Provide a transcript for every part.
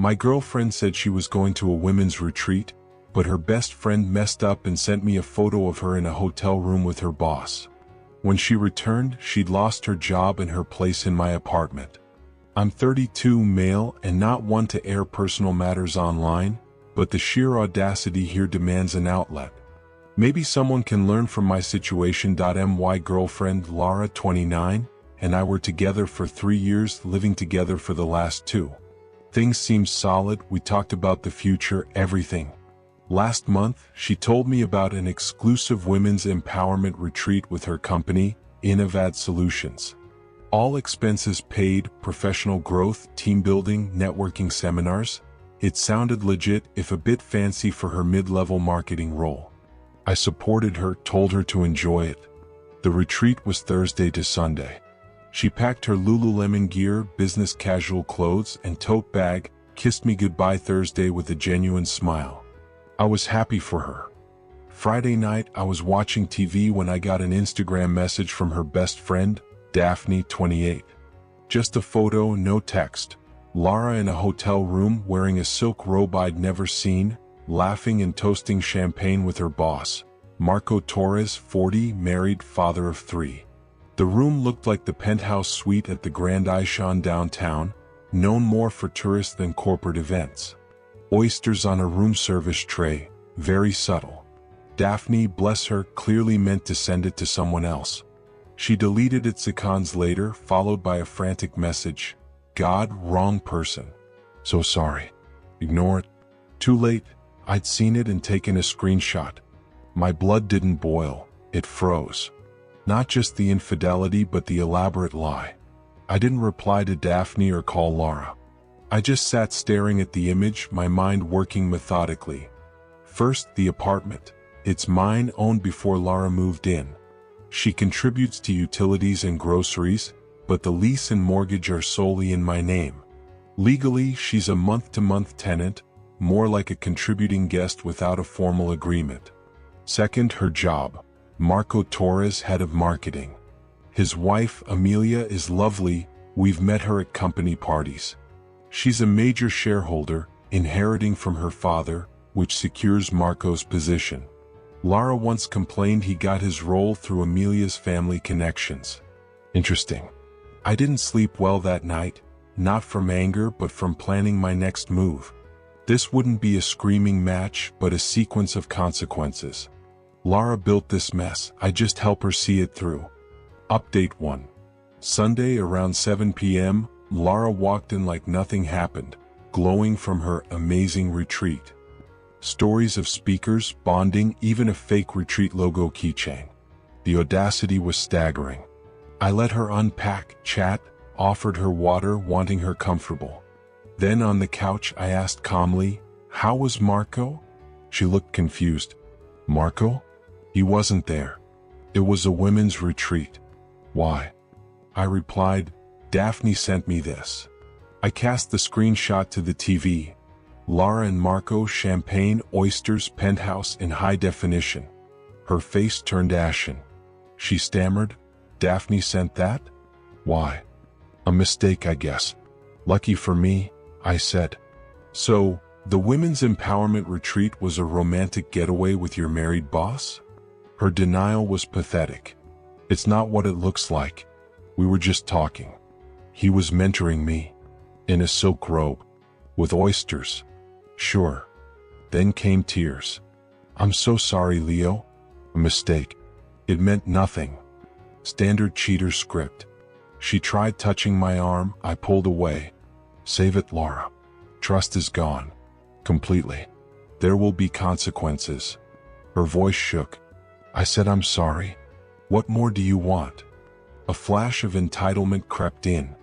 My girlfriend said she was going to a women's retreat, but her best friend messed up and sent me a photo of her in a hotel room with her boss. When she returned, she'd lost her job and her place in my apartment. I'm 32, male, and not one to air personal matters online, but the sheer audacity here demands an outlet. Maybe someone can learn from my situation. My girlfriend, Lara, 29, and I were together for 3 years, living together for the last 2. Things seemed solid, we talked about the future, everything. Last month, she told me about an exclusive women's empowerment retreat with her company, Innovad Solutions. All expenses paid, professional growth, team building, networking seminars. It sounded legit, if a bit fancy for her mid-level marketing role. I supported her, told her to enjoy it. The retreat was Thursday to Sunday. She packed her Lululemon gear, business casual clothes, and tote bag, kissed me goodbye Thursday with a genuine smile. I was happy for her. Friday night, I was watching TV when I got an Instagram message from her best friend, Daphne, 28. Just a photo, no text. Lara in a hotel room wearing a silk robe I'd never seen, laughing and toasting champagne with her boss, Marco Torres, 40, married, father of 3. The room looked like the penthouse suite at the Grand Ishan downtown, known more for tourists than corporate events. Oysters on a room service tray, very subtle. Daphne, bless her, clearly meant to send it to someone else. She deleted it seconds later, followed by a frantic message. God, wrong person. So sorry. Ignore it. Too late. I'd seen it and taken a screenshot. My blood didn't boil, it froze. Not just the infidelity but the elaborate lie. I didn't reply to Daphne or call Lara. I just sat staring at the image, my mind working methodically. First, the apartment. It's mine, owned before Lara moved in. She contributes to utilities and groceries, but the lease and mortgage are solely in my name. Legally, she's a month-to-month tenant, more like a contributing guest without a formal agreement. Second, her job. Marco Torres, head of marketing. His wife, Amelia, is lovely, we've met her at company parties. She's a major shareholder, inheriting from her father, which secures Marco's position. Lara once complained he got his role through Amelia's family connections. Interesting. I didn't sleep well that night, not from anger but from planning my next move. This wouldn't be a screaming match but a sequence of consequences. Lara built this mess, I just help her see it through. Update 1. Sunday around 7 p.m., Lara walked in like nothing happened, glowing from her amazing retreat. Stories of speakers, bonding, even a fake retreat logo keychain. The audacity was staggering. I let her unpack, chat, offered her water, wanting her comfortable. Then on the couch I asked calmly, "How was Marco?" She looked confused. "Marco? He wasn't there. It was a women's retreat." "Why?" I replied, "Daphne sent me this." I cast the screenshot to the TV. Lara and Marco, champagne, oysters, penthouse in high definition. Her face turned ashen. She stammered, "Daphne sent that? Why?" "A mistake, I guess." "Lucky for me," I said. "So, the women's empowerment retreat was a romantic getaway with your married boss?" Her denial was pathetic. "It's not what it looks like. We were just talking. He was mentoring me. In a silk robe. With oysters." "Sure." Then came tears. "I'm so sorry, Leo. A mistake. It meant nothing." Standard cheater script. She tried touching my arm, I pulled away. "Save it, Lara. Trust is gone. Completely. There will be consequences." Her voice shook. I said, "I'm sorry. What more do you want?" A flash of entitlement crept in.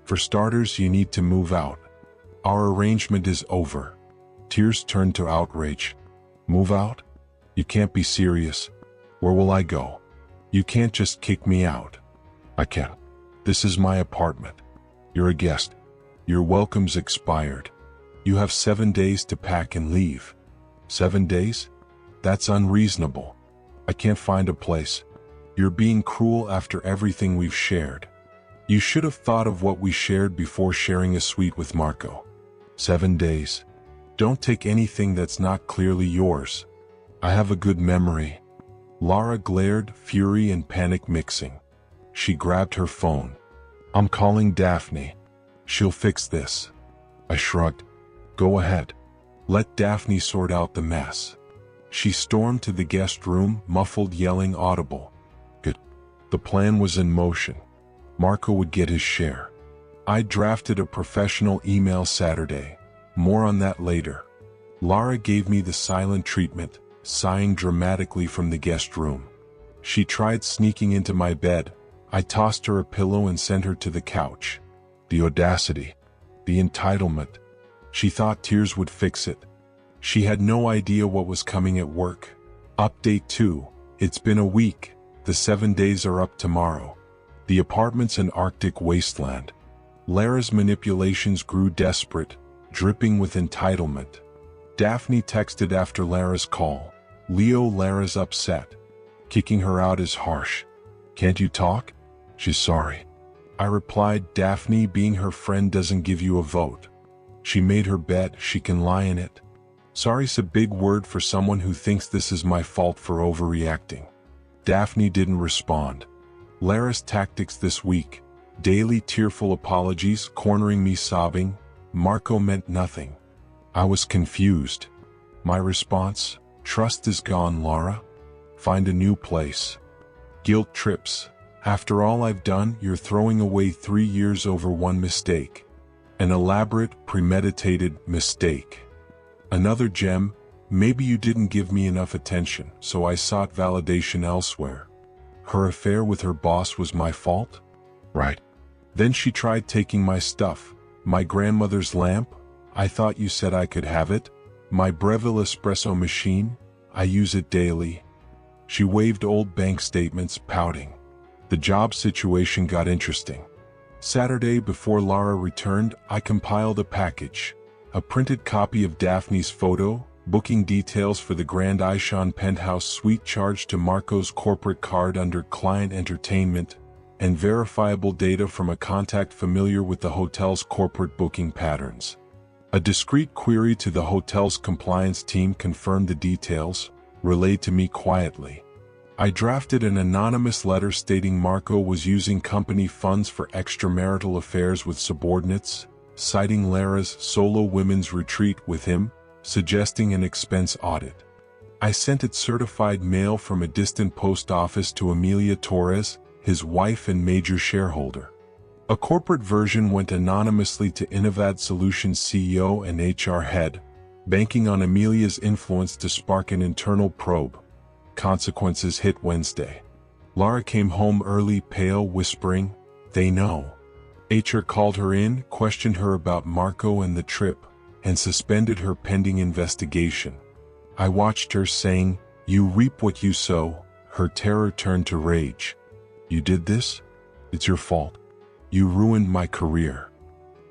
"For starters, you need to move out. Our arrangement is over." Tears turned to outrage. "Move out? You can't be serious. Where will I go? You can't just kick me out." "I can. This is my apartment. You're a guest. Your welcome's expired. You have 7 days to pack and leave." 7 days? That's unreasonable. I can't find a place. You're being cruel after everything we've shared. You should have thought of what we shared before sharing a suite with Marco. 7 days. Don't take anything that's not clearly yours. I have a good memory. Lara glared, fury and panic mixing. She grabbed her phone. I'm calling Daphne. She'll fix this. I shrugged. Go ahead. Let Daphne sort out the mess. She stormed to the guest room, muffled yelling audible. Good. The plan was in motion. Marco would get his share. I drafted a professional email Saturday. More on that later. Lara gave me the silent treatment, sighing dramatically from the guest room. She tried sneaking into my bed. I tossed her a pillow and sent her to the couch. The audacity. The entitlement. She thought tears would fix it. She had no idea what was coming at work. Update 2. It's been a week. The 7 days are up tomorrow. The apartment's an Arctic wasteland. Lara's manipulations grew desperate, dripping with entitlement. Daphne texted after Lara's call. Leo, Lara's upset. Kicking her out is harsh. Can't you talk? She's sorry. I replied, Daphne being her friend doesn't give you a vote. She made her bed, she can lie in it. Sorry's a big word for someone who thinks this is my fault for overreacting. Daphne didn't respond. Lara's tactics this week. Daily tearful apologies, cornering me sobbing. Marco meant nothing. I was confused. My response, trust is gone, Lara. Find a new place. Guilt trips. After all I've done, you're throwing away 3 years over one mistake. An elaborate, premeditated mistake. Another gem, maybe you didn't give me enough attention, so I sought validation elsewhere. Her affair with her boss was my fault? Right. Then she tried taking my stuff. My grandmother's lamp? I thought you said I could have it. My Breville espresso machine? I use it daily. She waved old bank statements, pouting. The job situation got interesting. Saturday before Lara returned, I compiled a package. A printed copy of Daphne's photo, booking details for the Grand Ishan penthouse suite charged to Marco's corporate card under client entertainment, and verifiable data from a contact familiar with the hotel's corporate booking patterns. A discreet query to the hotel's compliance team confirmed the details, relayed to me quietly. I drafted an anonymous letter stating Marco was using company funds for extramarital affairs with subordinates, citing Lara's solo women's retreat with him, suggesting an expense audit. I sent it certified mail from a distant post office to Amelia Torres, his wife and major shareholder. A corporate version went anonymously to Innovad Solutions CEO and HR head, banking on Amelia's influence to spark an internal probe. Consequences hit Wednesday. Lara came home early, pale, whispering, "They know." HR called her in, questioned her about Marco and the trip, and suspended her pending investigation. I watched her, saying, "You reap what you sow." Her terror turned to rage. "You did this? It's your fault. You ruined my career."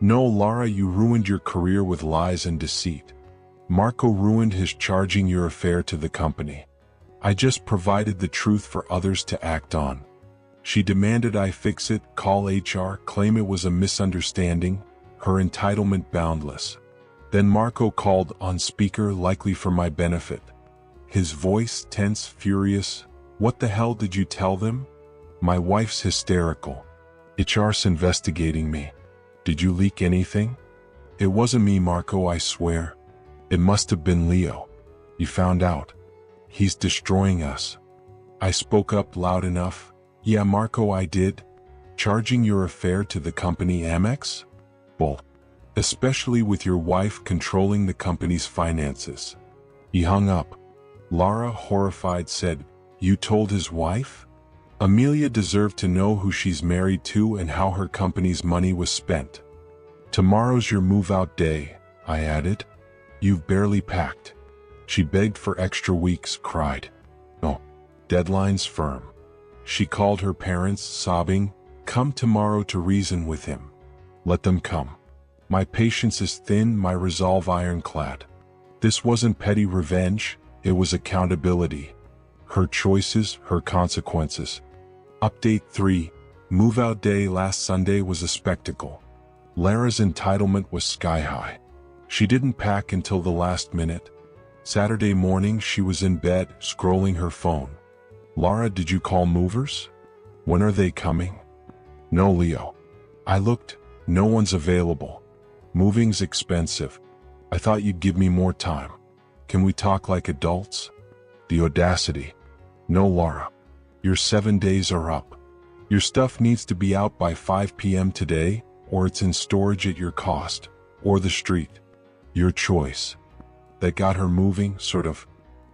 "No, Lara, you ruined your career with lies and deceit. Marco ruined his charging your affair to the company. I just provided the truth for others to act on." She demanded I fix it, call HR, claim it was a misunderstanding, her entitlement boundless. Then Marco called on speaker, likely for my benefit. His voice tense, furious. "What the hell did you tell them? My wife's hysterical. HR's investigating me. Did you leak anything?" "It wasn't me, Marco, I swear. It must have been Leo. You found out. He's destroying us." I spoke up loud enough. "Yeah, Marco, I did. Charging your affair to the company Amex? Bull. Especially with your wife controlling the company's finances." He hung up. Lara, horrified, said, "You told his wife?" "Amelia deserved to know who she's married to and how her company's money was spent." "Tomorrow's your move-out day," I added. "You've barely packed." She begged for extra weeks, cried. "No. Deadline's firm." She called her parents, sobbing, "Come tomorrow to reason with him. Let them come." My patience is thin, my resolve ironclad. This wasn't petty revenge, it was accountability. Her choices, her consequences. Update 3. Move-out day last Sunday was a spectacle. Lara's entitlement was sky-high. She didn't pack until the last minute. Saturday morning she was in bed, scrolling her phone. Lara, did you call movers? When are they coming? No, Leo. I looked, no one's available. Moving's expensive. I thought you'd give me more time. Can we talk like adults? The audacity. No, Lara. Your 7 days are up. Your stuff needs to be out by 5 p.m. today, or it's in storage at your cost, or the street. Your choice. That got her moving, sort of.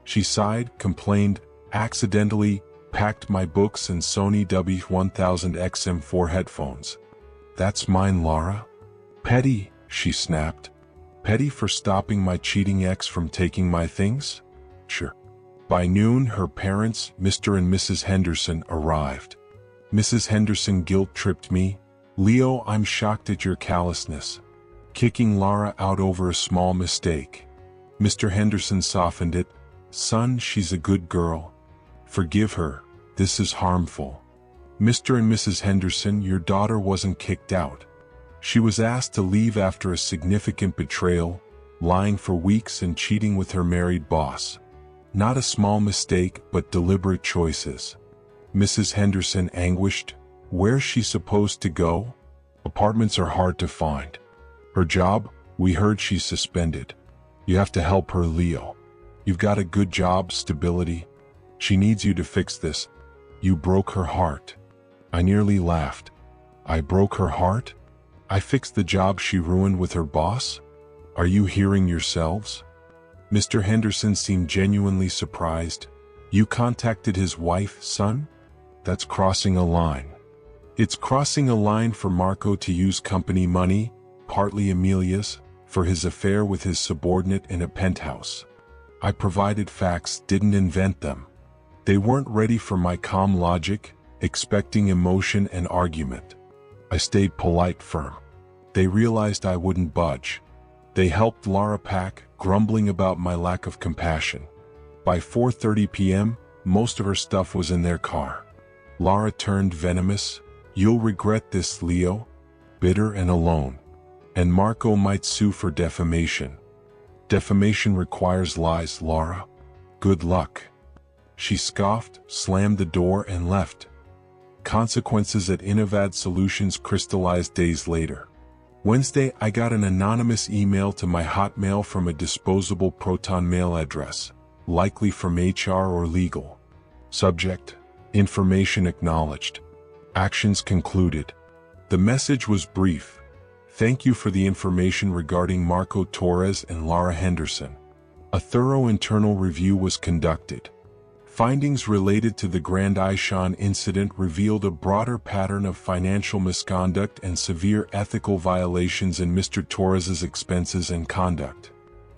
She sighed, complained, accidentally packed my books and Sony W1000XM4 headphones. That's mine, Lara. Petty, she snapped. Petty for stopping my cheating ex from taking my things? Sure. By noon, her parents, Mr. and Mrs. Henderson, arrived. Mrs. Henderson guilt-tripped me. Leo, I'm shocked at your callousness. Kicking Lara out over a small mistake. Mr. Henderson softened it. Son, she's a good girl. Forgive her, this is harmful. Mr. and Mrs. Henderson, your daughter wasn't kicked out. She was asked to leave after a significant betrayal, lying for weeks and cheating with her married boss. Not a small mistake, but deliberate choices. Mrs. Henderson anguished. Where's she supposed to go? Apartments are hard to find. Her job? We heard she's suspended. You have to help her, Leo. You've got a good job, stability. She needs you to fix this. You broke her heart. I nearly laughed. I broke her heart? I fixed the job she ruined with her boss? Are you hearing yourselves? Mr. Henderson seemed genuinely surprised. You contacted his wife, son? That's crossing a line. It's crossing a line for Marco to use company money, partly Amelia's, for his affair with his subordinate in a penthouse. I provided facts, didn't invent them. They weren't ready for my calm logic, expecting emotion and argument. I stayed polite, firm. They realized I wouldn't budge. They helped Lara pack, grumbling about my lack of compassion. By 4:30 p.m., most of her stuff was in their car. Lara turned venomous. You'll regret this, Leo. Bitter and alone. And Marco might sue for defamation. Defamation requires lies, Lara. Good luck. She scoffed, slammed the door and left. Consequences at Innovad Solutions crystallized days later. Wednesday, I got an anonymous email to my Hotmail from a disposable Proton mail address, likely from HR or legal. Subject: Information acknowledged. Actions concluded. The message was brief. Thank you for the information regarding Marco Torres and Lara Henderson. A thorough internal review was conducted. Findings related to the Grand Ishan incident revealed a broader pattern of financial misconduct and severe ethical violations in Mr. Torres's expenses and conduct.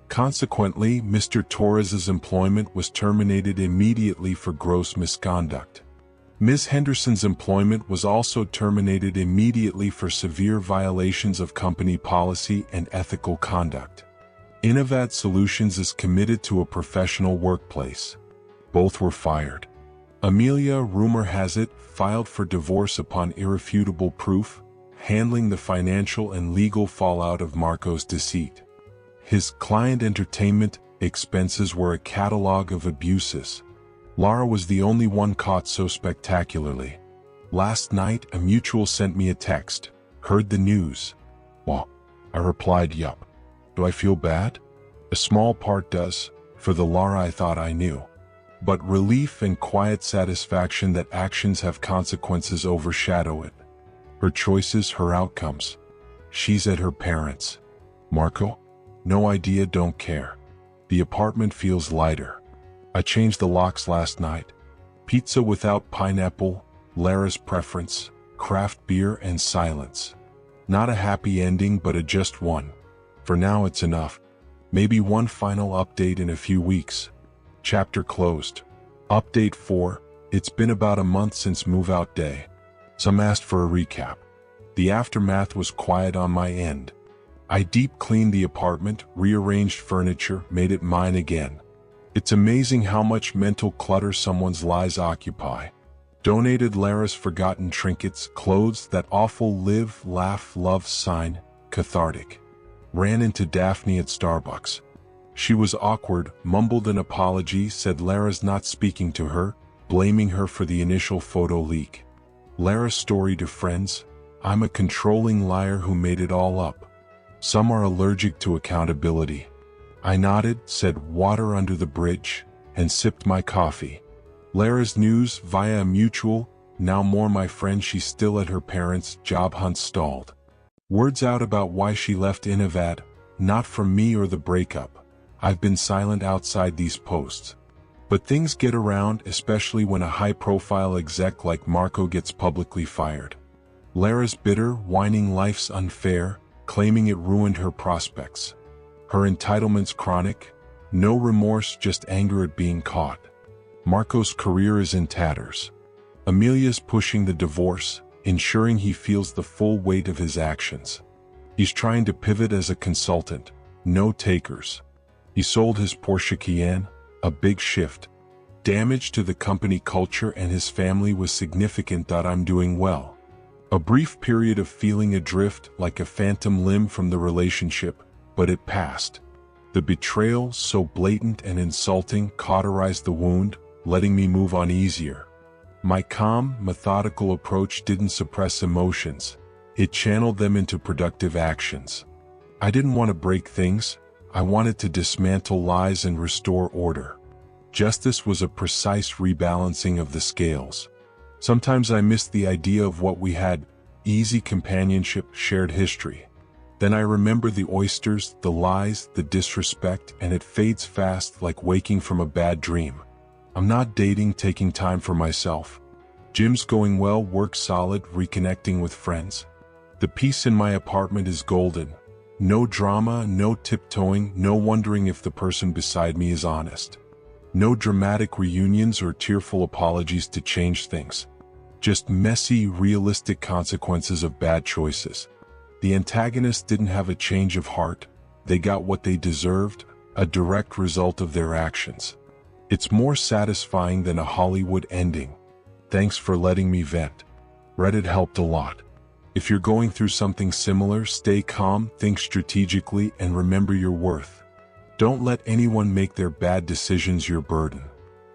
Consequently, Mr. Torres's employment was terminated immediately for gross misconduct. Ms. Henderson's employment was also terminated immediately for severe violations of company policy and ethical conduct. Innovad Solutions is committed to a professional workplace. Both were fired. Amelia, rumor has it, filed for divorce upon irrefutable proof, handling the financial and legal fallout of Marco's deceit. His client entertainment expenses were a catalog of abuses. Lara was the only one caught so spectacularly. Last night, a mutual sent me a text. Heard the news. Well, I replied, yup. Do I feel bad? A small part does, for the Lara I thought I knew. But relief and quiet satisfaction that actions have consequences overshadow it. Her choices, her outcomes. She's at her parents'. Marco? No idea, don't care. The apartment feels lighter. I changed the locks last night. Pizza without pineapple, Lara's preference, craft beer and silence. Not a happy ending, but a just one. For now it's enough. Maybe one final update in a few weeks. Chapter closed. Update 4. It's been about a month since move-out day. Some asked for a recap. The aftermath was quiet on my end. I deep cleaned the apartment, rearranged furniture, made it mine again. It's amazing how much mental clutter someone's lies occupy. Donated Lara's forgotten trinkets, clothes, that awful live, laugh, love sign, cathartic. Ran into Daphne at Starbucks. She was awkward, mumbled an apology, said Lara's not speaking to her, blaming her for the initial photo leak. Lara's story to friends: I'm a controlling liar who made it all up. Some are allergic to accountability. I nodded, said water under the bridge, and sipped my coffee. Lara's news via a mutual: now more my friend, she's still at her parents', job hunt stalled. Words out about why she left Innovad: not from me or the breakup. I've been silent outside these posts. But things get around, especially when a high-profile exec like Marco gets publicly fired. Lara's bitter, whining life's unfair, claiming it ruined her prospects. Her entitlement's chronic, no remorse, just anger at being caught. Marco's career is in tatters. Amelia's pushing the divorce, ensuring he feels the full weight of his actions. He's trying to pivot as a consultant, no takers. He sold his Porsche Cayenne, a big shift. Damage to the company culture and his family was significant. I'm doing well. A brief period of feeling adrift, like a phantom limb from the relationship, but it passed. The betrayal, so blatant and insulting, cauterized the wound, letting me move on easier. My calm, methodical approach didn't suppress emotions. It channeled them into productive actions. I didn't want to break things. I wanted to dismantle lies and restore order. Justice was a precise rebalancing of the scales. Sometimes I missed the idea of what we had: easy companionship, shared history. Then I remember the oysters, the lies, the disrespect, and it fades fast, like waking from a bad dream. I'm not dating, taking time for myself. Gym's going well, work solid, reconnecting with friends. The peace in my apartment is golden. No drama, no tiptoeing, no wondering if the person beside me is honest. No dramatic reunions or tearful apologies to change things. Just messy, realistic consequences of bad choices. The antagonists didn't have a change of heart. They got what they deserved, a direct result of their actions. It's more satisfying than a Hollywood ending. Thanks for letting me vent. Reddit helped a lot. If you're going through something similar, stay calm, think strategically, and remember your worth. Don't let anyone make their bad decisions your burden.